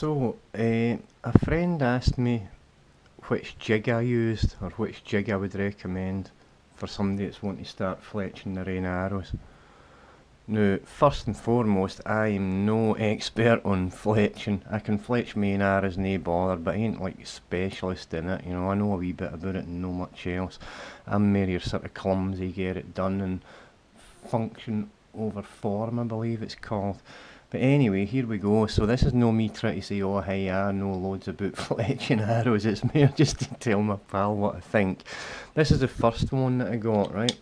A friend asked me which jig I used or which jig I would recommend for somebody that's wanting to start fletching their own arrows. Now, first and foremost, I am no expert on fletching. I can fletch my own arrows, no bother, but I ain't like a specialist in it. You know, I know a wee bit about it and no much else. I'm more your sort of clumsy, get it done, and function over form, I believe it's called. But anyway, here we go. So this is no me trying to say, oh hey, I know loads about fletching arrows. It's more just to tell my pal what I think. This is the first one that I got, right?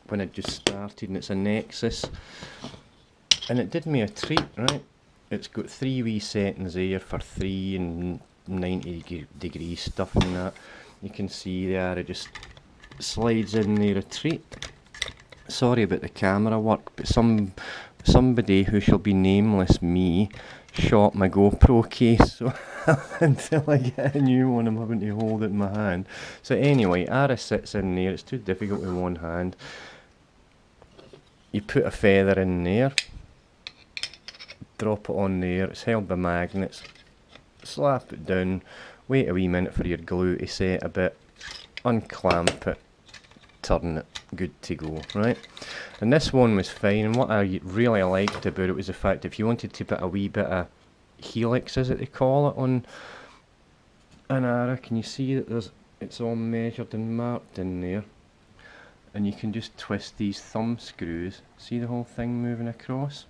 When I just started, and it's a Nexus. And it did me a treat, right? It's got 3 wee settings there for 3 and 90 degree stuff and that. You can see there, it just slides in there a treat. Sorry about the camera work, but somebody who shall be nameless, me, shot my GoPro case, so until I get a new one I'm having to hold it in my hand. So anyway, arrow sits in there, it's too difficult with one hand. You put a feather in there, drop it on there, it's held by magnets, slap it down, wait a wee minute for your glue to set a bit, unclamp it, turn it, good to go, right? And this one was fine, and what I really liked about it was the fact if you wanted to put a wee bit of helix, as it they call it, on an arrow, can you see that it's all measured and marked in there? And you can just twist these thumb screws, see the whole thing moving across?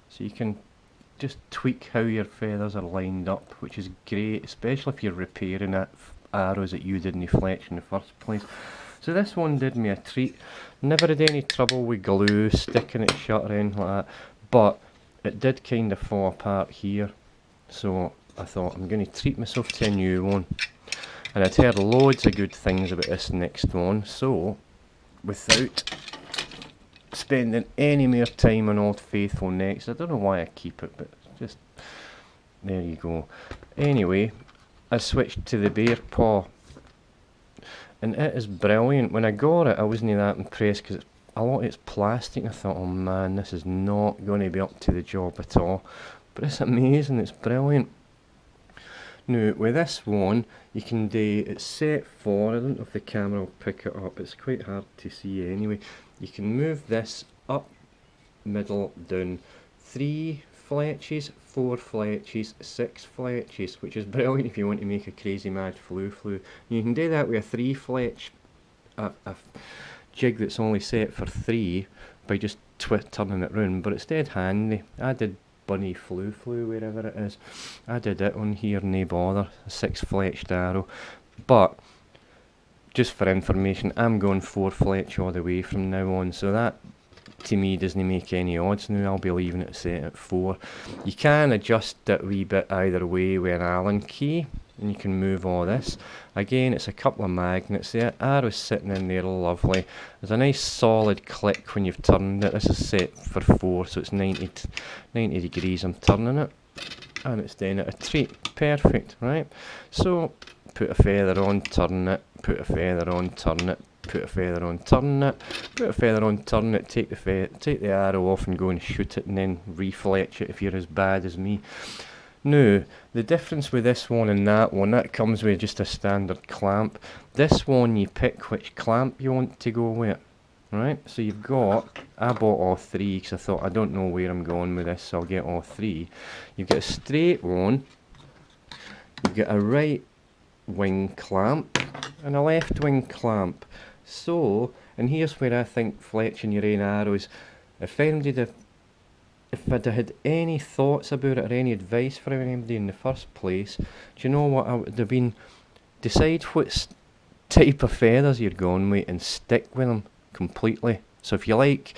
So you can just tweak how your feathers are lined up, which is great, especially if you're repairing arrows that you didn't fletch in the first place. So this one did me a treat. Never had any trouble with glue, sticking it shut or anything like that, but it did kind of fall apart here. So I thought, I'm going to treat myself to a new one. And I'd heard loads of good things about this next one, so without spending any more time on Old Faithful next, I don't know why I keep it, but just, there you go. Anyway, I switched to the bear paw. And it is brilliant. When I got it, I wasn't that impressed because a lot of it's plastic. I thought, oh man, this is not going to be up to the job at all. But it's amazing, it's brilliant. Now, with this one, you can do, it's set for, I don't know if the camera will pick it up, it's quite hard to see anyway. You can move this up, middle, down, 3 fletches, 4 fletches, 6 fletches, which is brilliant if you want to make a crazy mad flu. You can do that with a 3 fletch, a jig that's only set for 3 by just turning it round, but it's dead handy. I did bunny flu, wherever it is. I did it on here, no bother, a 6 fletched arrow. But, just for information, I'm going 4 fletch all the way from now on, so that to me doesn't make any odds now. I'll be leaving it set at 4. You can adjust it a wee bit either way with an Allen key, and you can move all this. Again, it's a couple of magnets there, arrows sitting in there lovely. There's a nice solid click when you've turned it. This is set for 4, so it's 90 degrees I'm turning it, and it's then at a treat. Perfect, right? So put a feather on, turn it, put a feather on, turn it, put a feather on, turn it, put a feather on, turn it, take the arrow off and go and shoot it, and then refletch it if you're as bad as me. Now, the difference with this one and that one, that comes with just a standard clamp. This one, you pick which clamp you want to go with, right? So you've got, I bought all 3 because I thought I don't know where I'm going with this, so I'll get all 3. You've got a straight one, you've got a right wing clamp, and a left wing clamp. So, and here's where I think fletching your own arrows, if I'd had any thoughts about it or any advice for anybody in the first place, do you know what I would have been? Decide what type of feathers you're going with and stick with them completely. So if you like,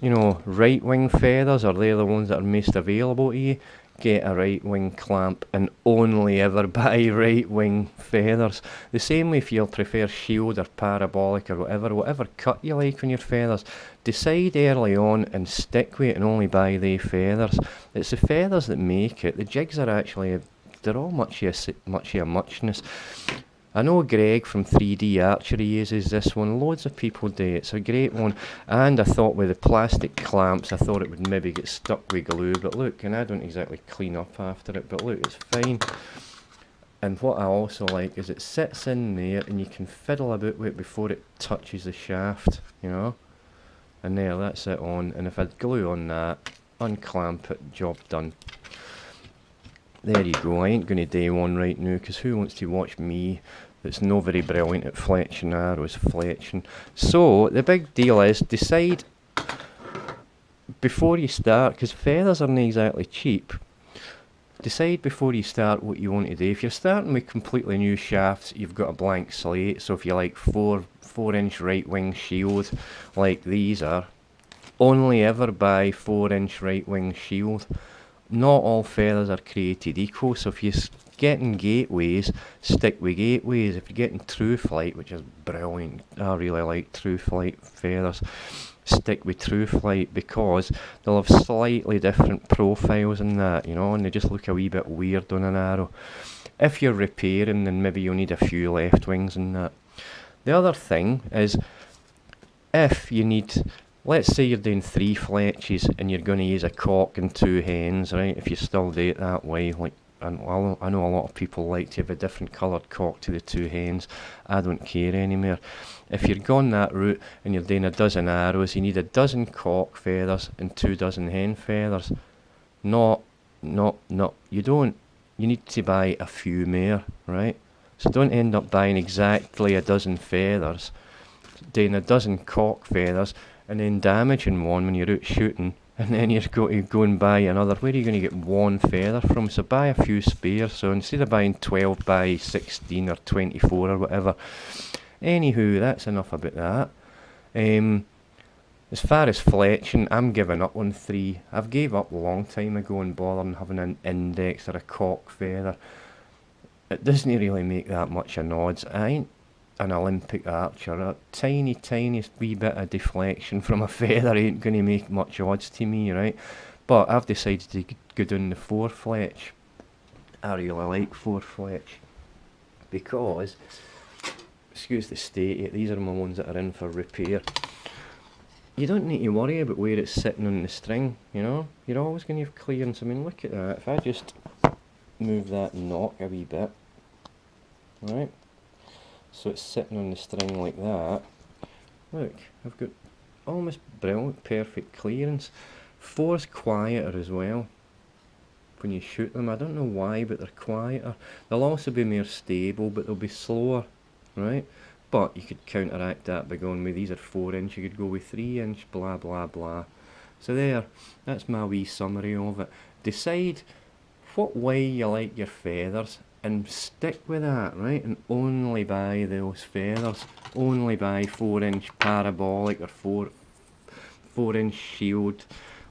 you know, right wing feathers, or they're the ones that are most available to you, get a right wing clamp and only ever buy right wing feathers. The same way if you'll prefer shield or parabolic or whatever cut you like on your feathers, decide early on and stick with it and only buy the feathers. It's the feathers that make it. The jigs are actually, they're all much of a muchness. I know Greg from 3D Archery uses this one. Loads of people do. It's a great one. And I thought with the plastic clamps, I thought it would maybe get stuck with glue. But look, and I don't exactly clean up after it, but look, it's fine. And what I also like is it sits in there and you can fiddle about with it before it touches the shaft, you know. And there, that's it on. And if I'd glue on that, unclamp it, job done. There you go. I ain't going to do one right now because who wants to watch me that's no very brilliant at fletching arrows, fletching. So the big deal is decide before you start, because feathers aren't exactly cheap. Decide before you start what you want to do. If you're starting with completely new shafts, you've got a blank slate. So if you like 4-inch right wing shield like these are, only ever buy 4-inch right wing shield. Not all feathers are created equal, so if you're getting gateways, stick with gateways. If you're getting true flight, which is brilliant, I really like true flight feathers, stick with true flight because they'll have slightly different profiles in that, you know, and they just look a wee bit weird on an arrow. If you're repairing, then maybe you'll need a few left wings in that. The other thing is, if you need, let's say you're doing 3 fletches and you're going to use a cock and 2 hens, right? If you still do it that way, like, and I know a lot of people like to have a different coloured cock to the 2 hens. I don't care anymore. If you're going that route and you're doing a dozen arrows, you need a dozen cock feathers and 2 dozen hen feathers. No, you don't. You need to buy a few more, right? So don't end up buying exactly a dozen feathers, doing a dozen cock feathers, and then damaging one when you're out shooting, and then you're going to go and buy another. Where are you going to get one feather from? So buy a few spares. So instead of buying 12 by 16 or 24 or whatever. Anywho, that's enough about that. As far as fletching, I'm giving up on 3. I've gave up a long time ago on bothering having an index or a cock feather. It doesn't really make that much of odds. I ain't an Olympic archer. A tiniest wee bit of deflection from a feather ain't going to make much odds to me, right? But I've decided to go down the 4 fletch. I really like 4 fletch because, excuse the state, these are my ones that are in for repair. You don't need to worry about where it's sitting on the string, you know? You're always going to have clearance. I mean, look at that. If I just move that knock a wee bit, right? So it's sitting on the string like that. Look, I've got almost brilliant, perfect clearance. 4's quieter as well when you shoot them. I don't know why, but they're quieter. They'll also be more stable, but they'll be slower, right? But you could counteract that by going with these are 4-inch, you could go with 3-inch, blah blah blah. So there, that's my wee summary of it. Decide what way you like your feathers and stick with that, right? And only buy those feathers. Only buy 4-inch parabolic or 4-inch shield,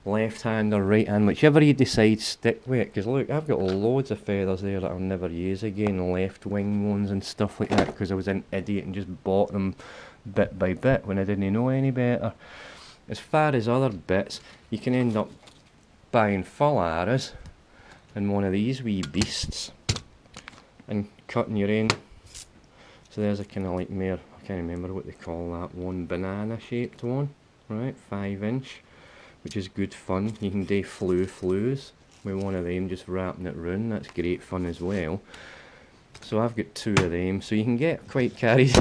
left hand or right hand, whichever you decide, stick with it. Because look, I've got loads of feathers there that I'll never use again, left wing ones and stuff like that, because I was an idiot and just bought them bit by bit when I didn't know any better. As far as other bits, you can end up buying full arrows and one of these wee beasts and cutting your own. So there's a kind of like mere, I can't remember what they call that one, banana shaped one, right? 5-inch, which is good fun. You can do flues with one of them, just wrapping it round. That's great fun as well. So I've got 2 of them, so you can get quite carried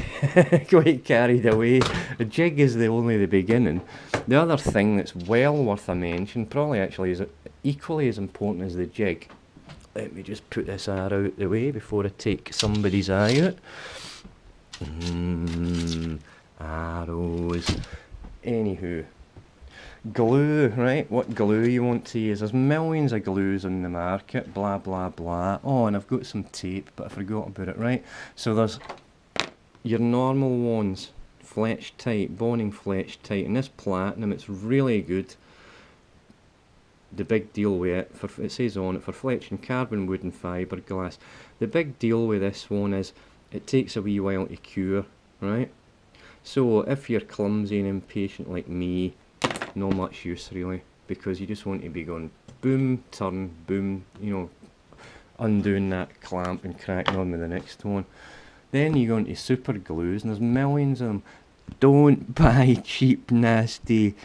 away. The jig is only the beginning. The other thing that's well worth a mention, probably actually is equally as important as the jig. Let me just put this arrow out the way before I take somebody's eye out. Arrows. Anywho, glue, right? What glue you want to use? There's millions of glues on the market, blah blah blah. Oh, and I've got some tape, but I forgot about it, right? So there's your normal ones, Fletch Tite, Bonning Fletch Tite, and this platinum, it's really good. The big deal with it, it says on it, for fletching carbon, wood and fiberglass. The big deal with this one is it takes a wee while to cure, right? So if you're clumsy and impatient like me, not much use really, because you just want to be going boom, turn, boom, you know, undoing that clamp and cracking on with the next one. Then you go into super glues, and there's millions of them. Don't buy cheap, nasty,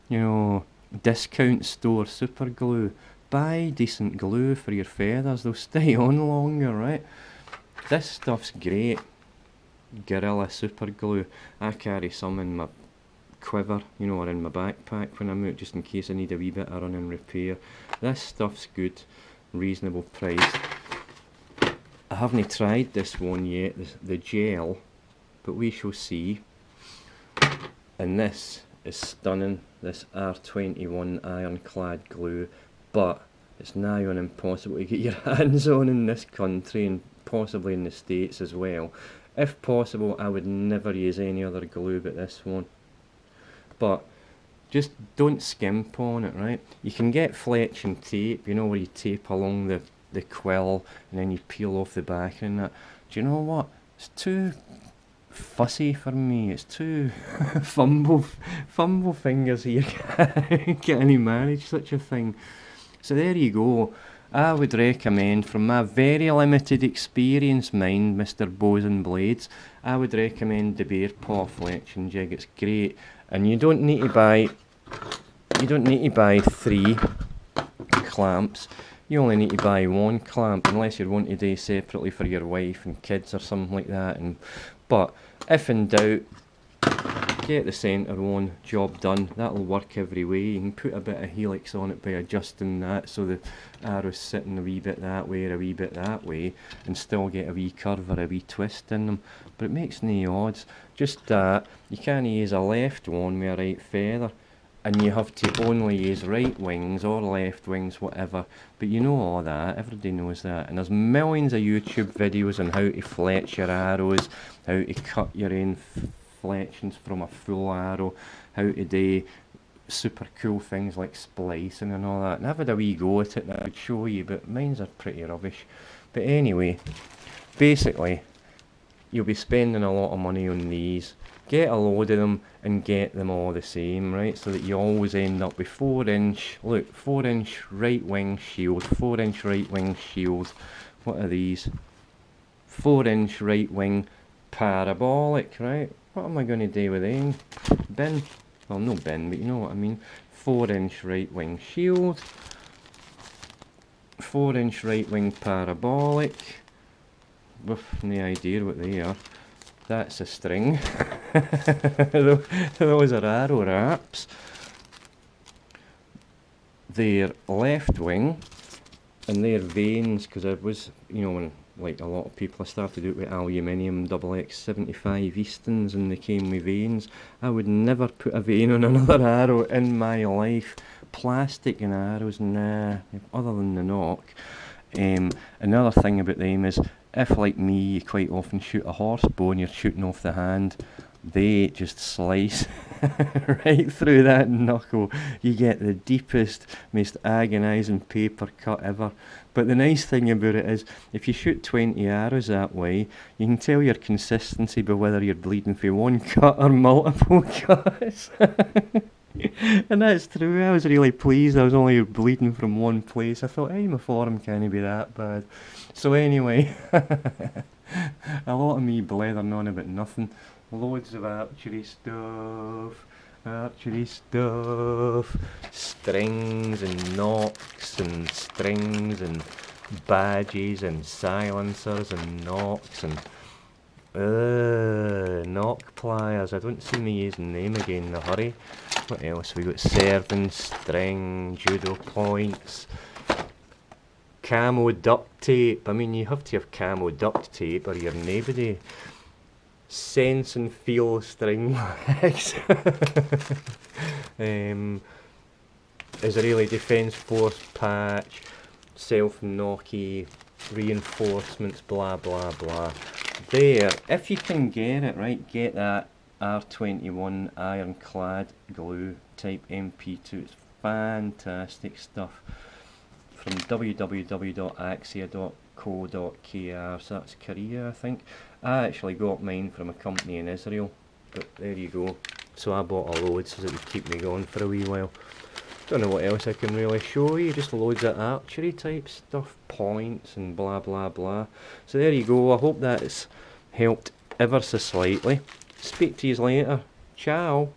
you know, discount store super glue. Buy decent glue for your feathers, they'll stay on longer, right? This stuff's great. Gorilla super glue. I carry some in my quiver, you know, or in my backpack when I'm out, just in case I need a wee bit of running repair. This stuff's good, reasonable price. I haven't tried this one yet, the gel, but we shall see. And this is stunning, this R21 ironclad glue, but it's nigh on impossible to get your hands on in this country, and possibly in the States as well. If possible, I would never use any other glue but this one. But just don't skimp on it, right? You can get fletching tape, you know, where you tape along the quill and then you peel off the back and that. Do you know what? It's too fussy for me. It's too fumble fingers here. Can't even manage such a thing. So there you go. I would recommend, from my very limited experience, mind, Mr. Bows and Blades, I would recommend the Bear Paw fletching jig. It's great, and you don't need to buy 3 clamps. You only need to buy 1 clamp, unless you're wanting to do separately for your wife and kids or something like that. But if in doubt, get the centre one, job done. That'll work every way. You can put a bit of helix on it by adjusting that so the arrow's sitting a wee bit that way or a wee bit that way, and still get a wee curve or a wee twist in them. But it makes no odds. Just that you can't use a left one with a right feather, and you have to only use right wings or left wings, whatever. But you know all that, everybody knows that. And there's millions of YouTube videos on how to fletch your arrows, how to cut your own fletchings from a full arrow, how to do super cool things like splicing and all that. And I've had a wee go at it that I would show you, but mine's are pretty rubbish. But anyway, basically, you'll be spending a lot of money on these. Get a load of them and get them all the same, right? So that you always end up with 4-inch, look, 4-inch right wing shield, 4-inch right wing shield. What are these? 4-inch right wing parabolic, right? What am I going to do with them? Bin? Well, no bin, but you know what I mean. 4-inch right wing shield, 4-inch right wing parabolic. With no idea what they are. That's a string. Those are arrow wraps. They're left wing, and they're vanes, because I was, you know, when like a lot of people, I started out with aluminium XX75 Eastons and they came with vanes. I would never put a vane on another arrow in my life. Plastic and arrows, nah, other than the knock. Another thing about them is, if like me you quite often shoot a horse bow and you're shooting off the hand, they just slice right through that knuckle. You get the deepest, most agonising paper cut ever. But the nice thing about it is, if you shoot 20 arrows that way, you can tell your consistency by whether you're bleeding for one cut or multiple cuts. And that's true. I was really pleased I was only bleeding from one place. I thought, hey, my form can't be that bad. So anyway, a lot of me blethering on about nothing. Loads of archery stuff, strings and knocks and strings and badges and silencers and knocks and knock pliers. I don't see me using them again in a hurry. What else? We got serving, string, judo points, camo duct tape. I mean, you have to have camo duct tape or you're nobody. Sense and feel string legs. Israeli Defence Force patch, self-knocky, reinforcements, blah blah blah. There, if you can get it, right, get that R21 ironclad glue type MP2. It's fantastic stuff. From www.axia.co.kr, so that's Korea, I think. I actually got mine from a company in Israel, but there you go. So I bought a load so it would keep me going for a wee while. Don't know what else I can really show you, just loads of archery type stuff, points and blah blah blah. So there you go. I hope that's helped ever so slightly. Speak to you later. Ciao.